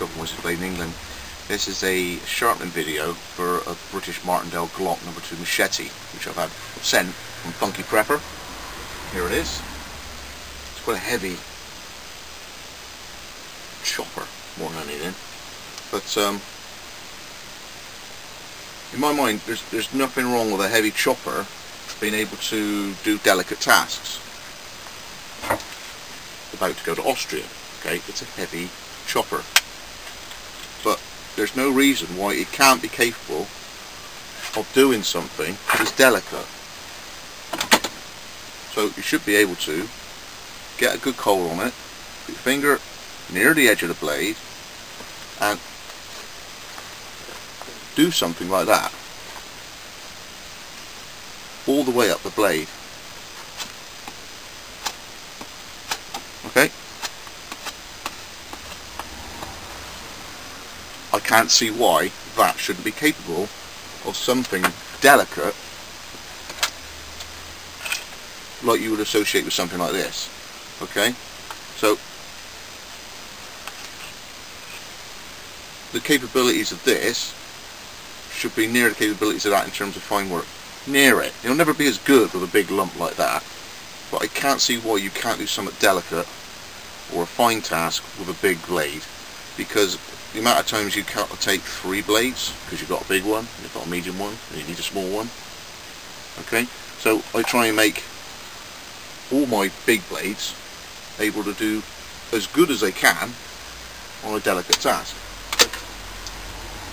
scope and voices played in England. This is a sharpening video for a British Martindale Golok No.2 machete, which I've had sent from Funkyprepper. Here it is. It's quite a heavy chopper, more than anything. But in my mind, there's nothing wrong with a heavy chopper being able to do delicate tasks. About to go to Austria, okay, it's a heavy chopper, but there's no reason why it can't be capable of doing something that's delicate. So you should be able to get a good coal on it, put your finger near the edge of the blade and do something like that all the way up the blade. Okay, I can't see why that shouldn't be capable of something delicate like you would associate with something like this. Okay, so the capabilities of this should be near the capabilities of that in terms of fine work. Near it. It'll never be as good with a big lump like that, but I can't see why you can't do something delicate or a fine task with a big blade, because the amount of times you can't take 3 blades because you've got a big one, you've got a medium one, and you need a small one. Okay, so I try and make all my big blades able to do as good as they can on a delicate task.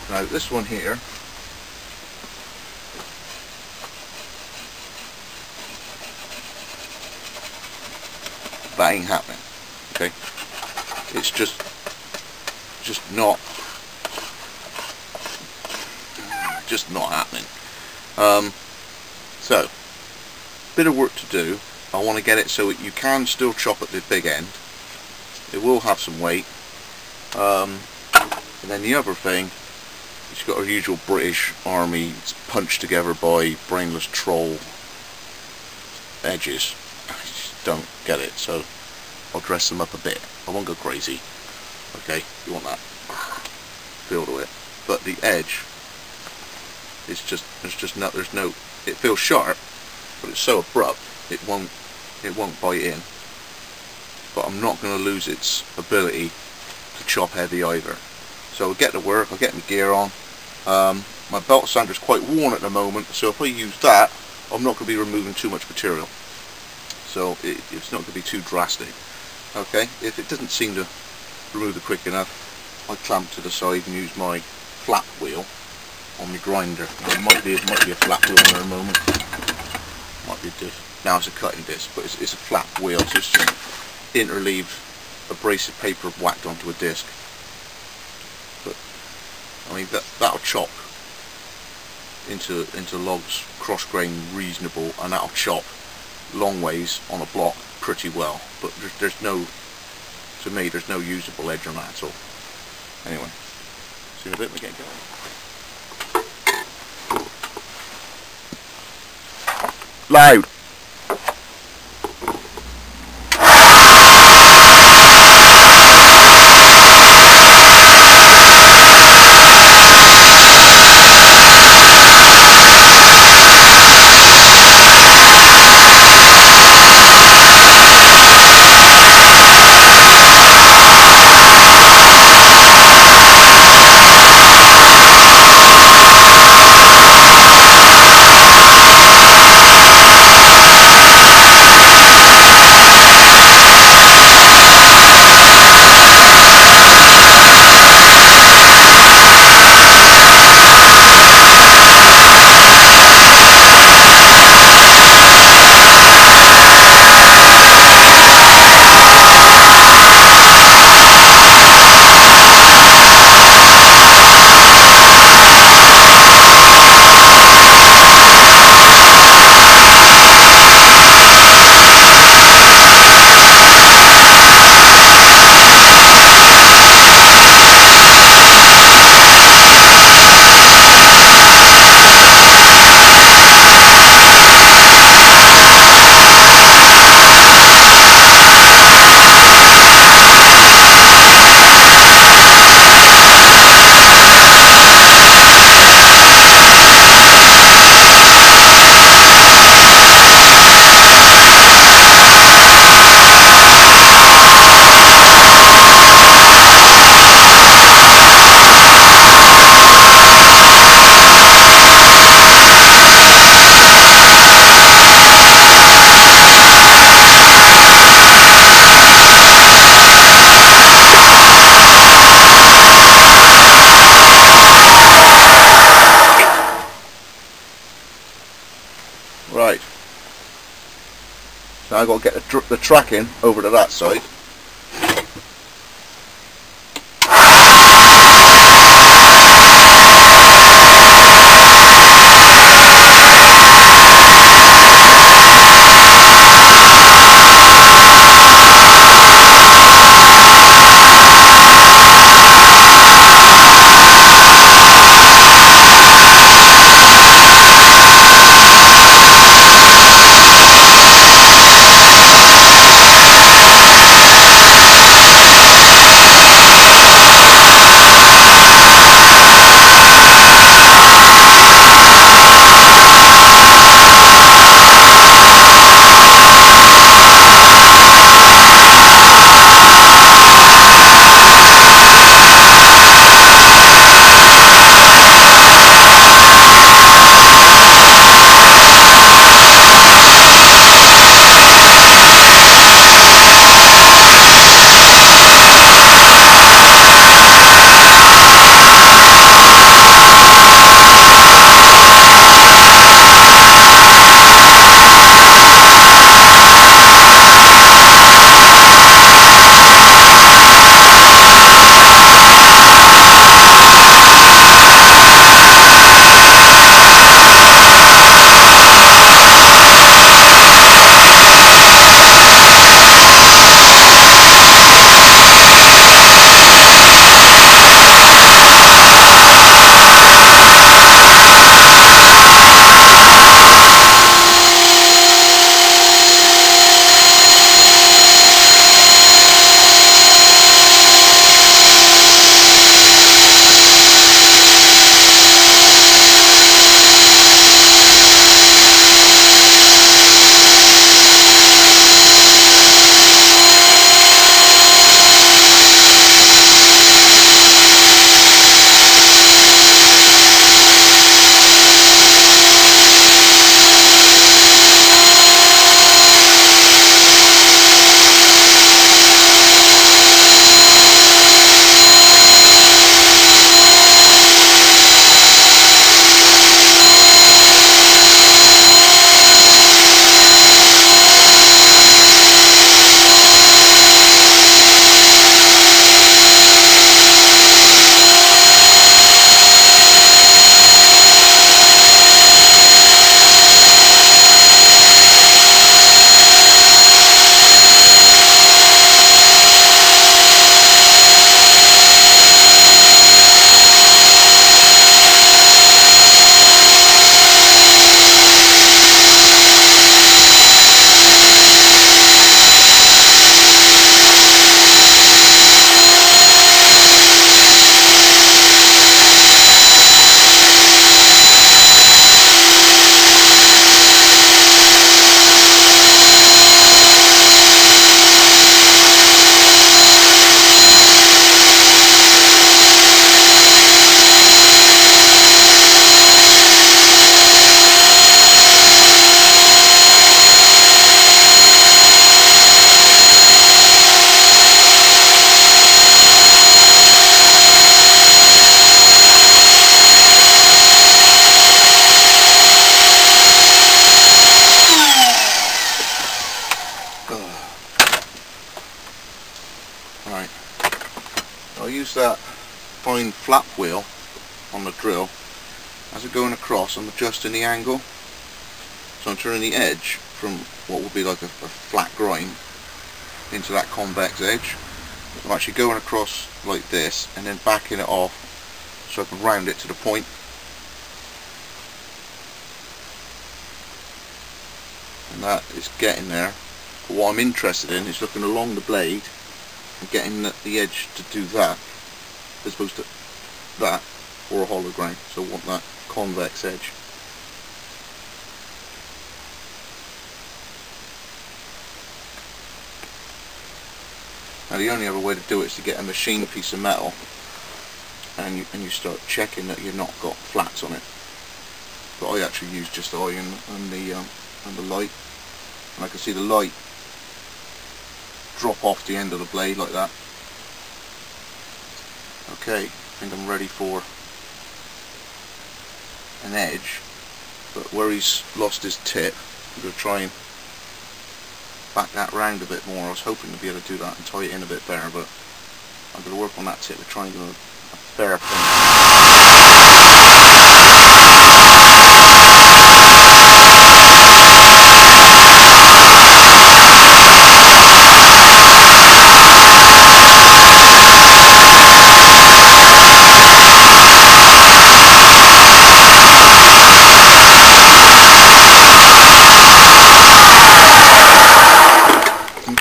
Now this one here, that ain't happening. Okay, it's just not happening. So bit of work to do. I want to get it so that you can still chop at the big end. It will have some weight. And then the other thing, it's got our usual British Army punched together by brainless troll edges. I just don't get it, so I'll dress them up a bit. I won't go crazy. Okay, you want that feel to it, but the edge is just there's no. It feels sharp, but it's so abrupt it won't bite in. But I'm not going to lose its ability to chop heavy either. So I'll get to work. I'll get my gear on. My belt sander is quite worn at the moment, so if I use that, I'm not going to be removing too much material. So it's not going to be too drastic. Okay, if it doesn't seem to remove it quick enough, I clamp to the side and use my flap wheel on my grinder. It might be a flap wheel in there a moment. Might be a disc. Now it's a cutting disc, but it's a flap wheel, so it's just interleaved abrasive paper whacked onto a disc. But I mean that'll chop into logs cross grain reasonable, and that'll chop long ways on a block pretty well, but there's no, to me, there's no usable edge on that at all. Anyway, see you in a bit, we get going. Loud! So I've got to get the tracking over to that side. Right, I'll use that fine flap wheel on the drill. As I'm going across, I'm adjusting the angle, so I'm turning the edge from what will be like a flat grind into that convex edge. I'm actually going across like this and then backing it off so I can round it to the point. And that is getting there. But what I'm interested in is looking along the blade and getting the edge to do that as opposed to that, or a hollow grind. So I want that convex edge. Now the only other way to do it is to get a machined piece of metal and you start checking that you've not got flats on it. But I actually use just the iron and the light, and I can see the light drop off the end of the blade like that. Okay, I think I'm ready for an edge, but where he's lost his tip, I'm going to try and back that round a bit more. I was hoping to be able to do that and tie it in a bit better, but I'm going to work on that tip to try and do a fair thing.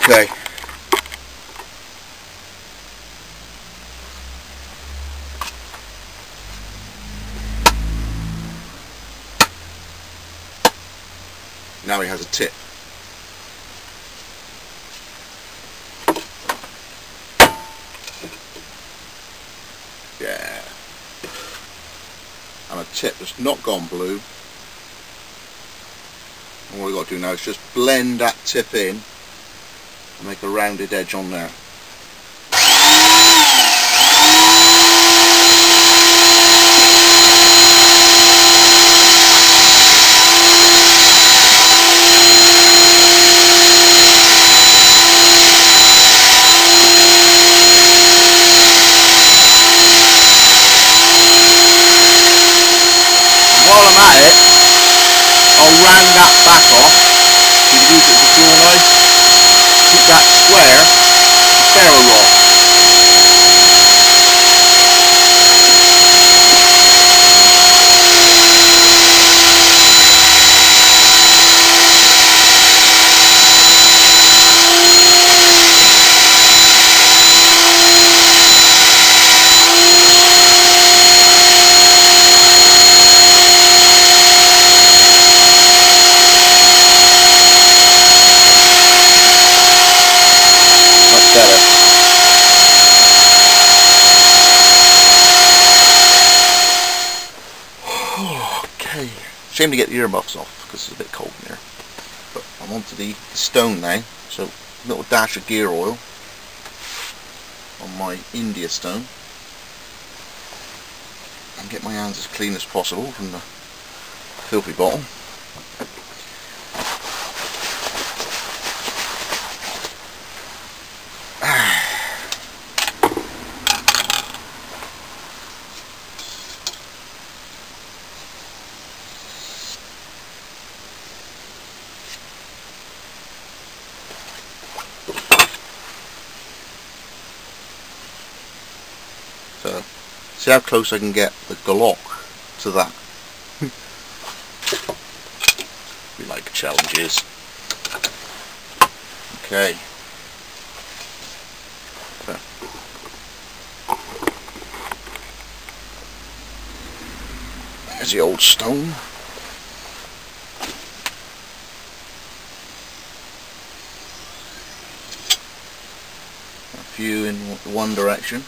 Okay. Now he has a tip. Yeah. And a tip that's not gone blue. And what we've got to do now is just blend that tip in and make a rounded edge on there. While I'm at it, I'll round that back off. You can use it as a draw knife. Keep that square, ferro rod. Better. Okay. Shame to get the earmuffs off because it's a bit cold in here. But I'm onto the stone now. So a little dash of gear oil on my India stone. And get my hands as clean as possible from the filthy bottom. So, see how close I can get the Golok to that. We like challenges. Okay. So. There's the old stone. A few in one direction.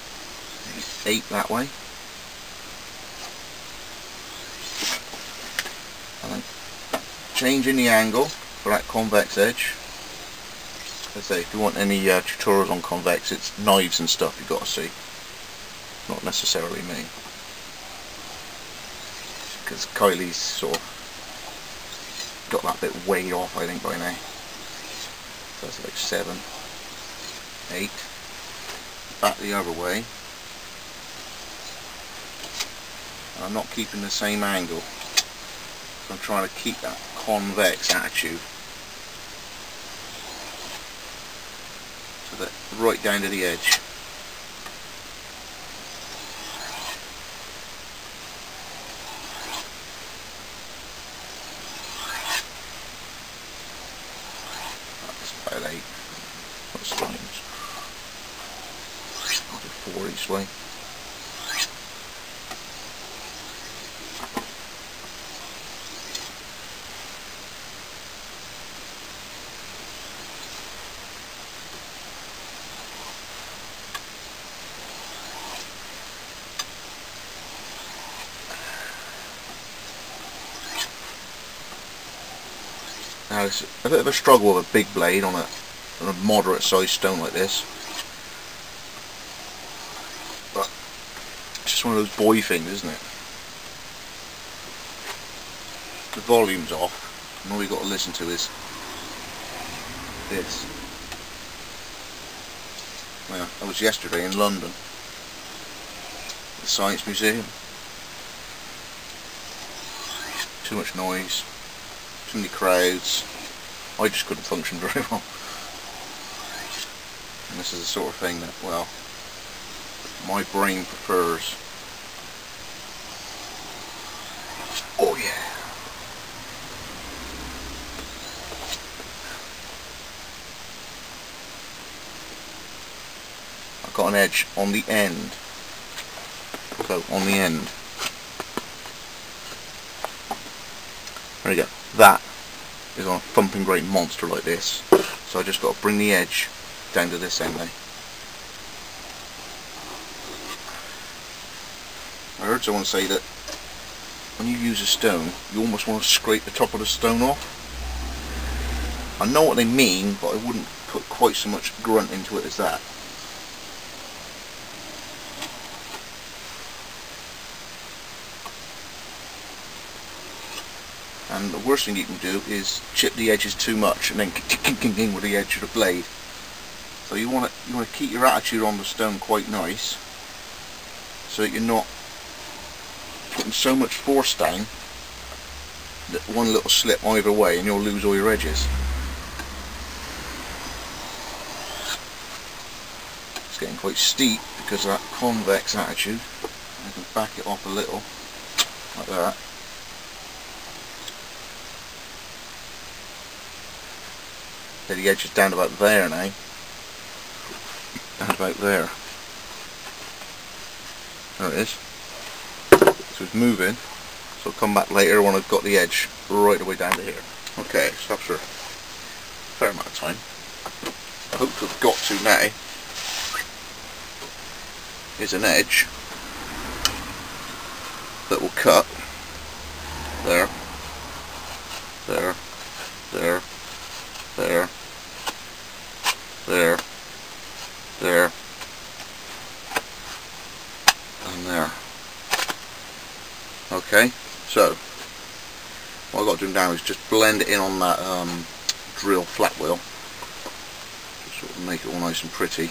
8 that way, and then changing the angle for that convex edge. As I say, if you want any tutorials on convex, it's knives and stuff you've got to see, not necessarily me, because Kylie's sort of got that bit way off I think by now. So that's like 7, 8, back the other way. I'm not keeping the same angle, so I'm trying to keep that convex attitude, so that right down to the edge. That's about 8. What's the lines? I'll do 4 each way. Now it's a bit of a struggle with a big blade on a moderate sized stone like this, but it's just one of those boy things, isn't it? The volume's off and all you've got to listen to is like this. Well, I was yesterday in London, the Science Museum. Too much noise, too many crowds. I just couldn't function very well. And this is the sort of thing that, well, my brain prefers. Oh yeah. I've got an edge on the end. So on the end. There you go. That is on a thumping great monster like this. So I just got to bring the edge down to this end now. I heard someone say that when you use a stone, you almost want to scrape the top of the stone off. I know what they mean, but I wouldn't put quite so much grunt into it as that. And the worst thing you can do is chip the edges too much and then king with the edge of the blade. So you want to keep your attitude on the stone quite nice, so that you're not putting so much force down that one little slip either way and you'll lose all your edges. It's getting quite steep because of that convex attitude. I can back it off a little like that. The edge is down about there now. Down about there. There it is. So it's moving. So I'll come back later when I've got the edge right the way down to here. Okay, so after a fair amount of time, I hope to have got to now is an edge that will cut there, there, there, there, there, there, and there. Okay, so what I've got to do now is just blend it in on that drill flat wheel, just sort of make it all nice and pretty,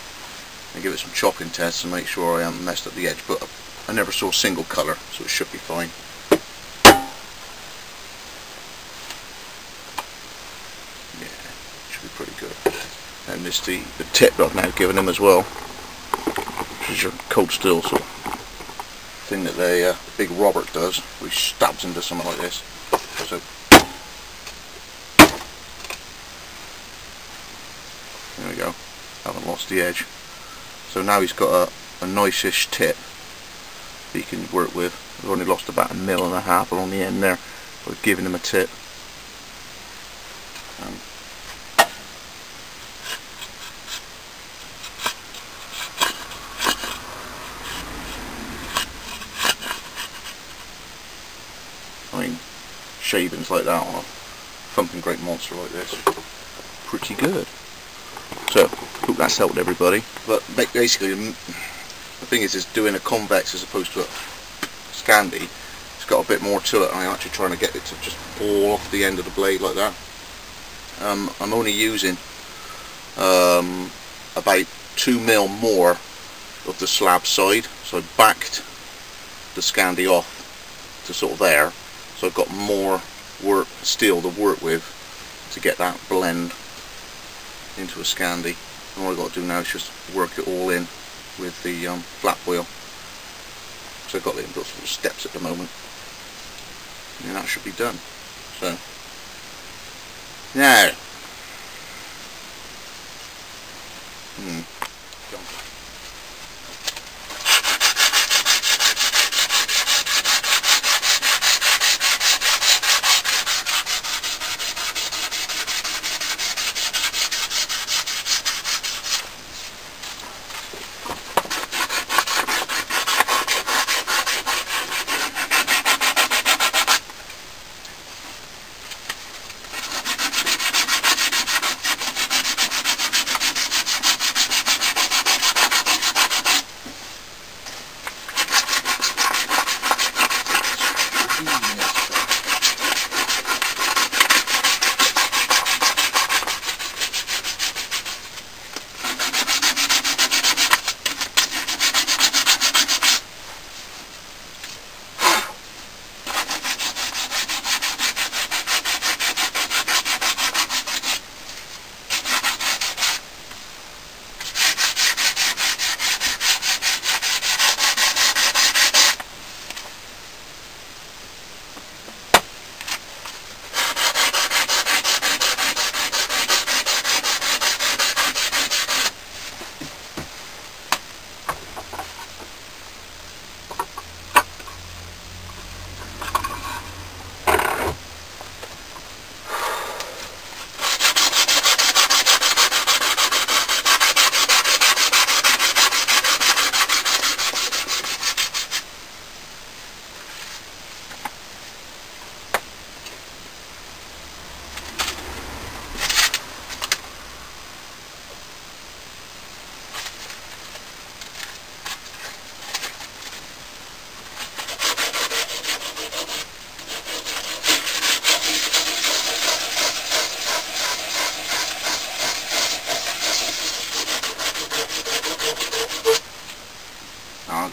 and give it some chopping tests and make sure I haven't messed up the edge. But I never saw a single colour, so it should be fine. Pretty good. And this the tip that I've now given him as well, which is your cold steel sort of thing that the big Robert does, where he stabs into something like this. So there we go. Haven't lost the edge. So now he's got a nice-ish tip that he can work with. I've only lost about 1.5 mil along the end there, but I've given him a tip. I mean, shavings like that on a thumping great monster like this, pretty good. So, hope that's helped everybody. But basically, the thing is doing a convex as opposed to a Scandi, it's got a bit more to it. I'm actually trying to get it to just fall off the end of the blade like that. I'm only using about 2 mil more of the slab side, so I backed the Scandi off to sort of there. So I've got more steel to work with to get that blend into a Scandi. And all I've got to do now is just work it all in with the flat wheel. So I've got little sort of steps at the moment, and that should be done. So now,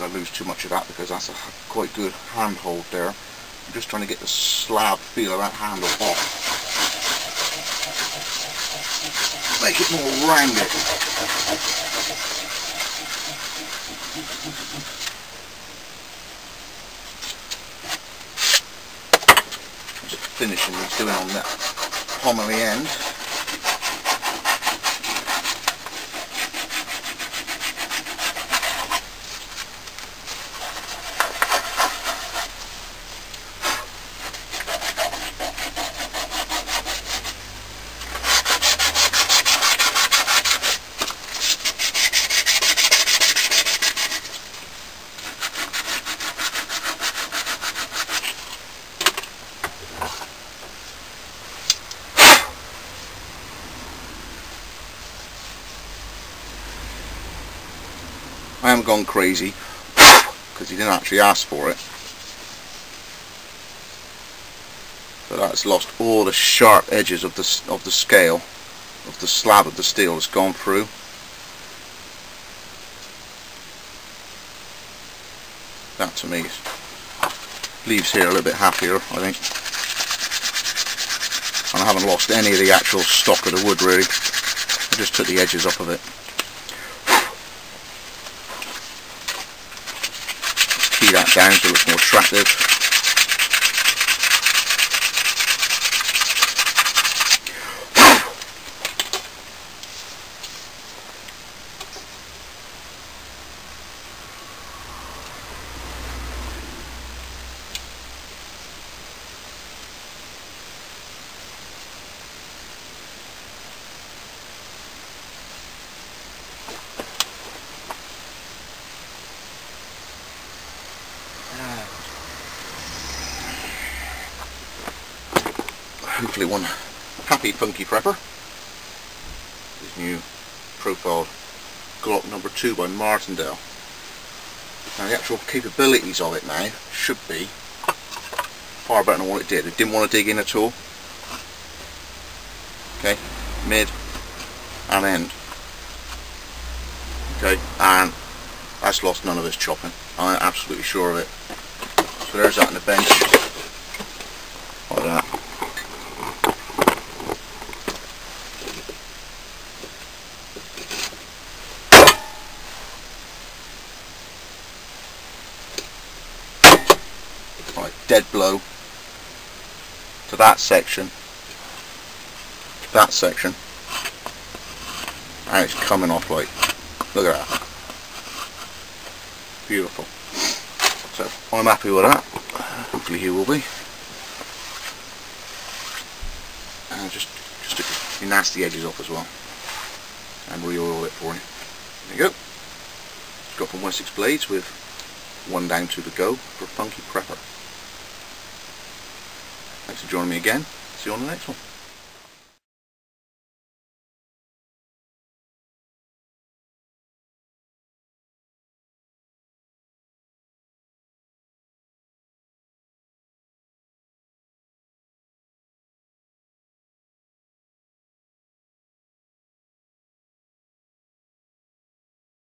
going to lose too much of that because that's a quite good handhold there. I'm just trying to get the slab feel of that handle off. Make it more rounded. Just finishing these doing on that pommely end. I haven't gone crazy because he didn't actually ask for it, but that's lost all the sharp edges of the scale, of the slab of the steel that's gone through. That to me leaves here a little bit happier, I think, and I haven't lost any of the actual stock of the wood really. I just took the edges off of it. Key that down so it looks more attractive. Hopefully one happy Funkyprepper. His new profile Golok No.2 by Martindale. Now the actual capabilities of it now should be far better than what it did. It didn't want to dig in at all. Okay, mid and end. Okay, and that's lost none of its chopping. I'm absolutely sure of it. So there's that on the bench. Like that. Right, dead blow to that section, and it's coming off like, look at that, beautiful. So I'm happy with that, hopefully he will be. And just took the nasty edges off as well, and re-oil it for him. There you go. Got from 1/6 blades with one down to the go for Funkyprepper. Thanks for joining me again. See you on the next one.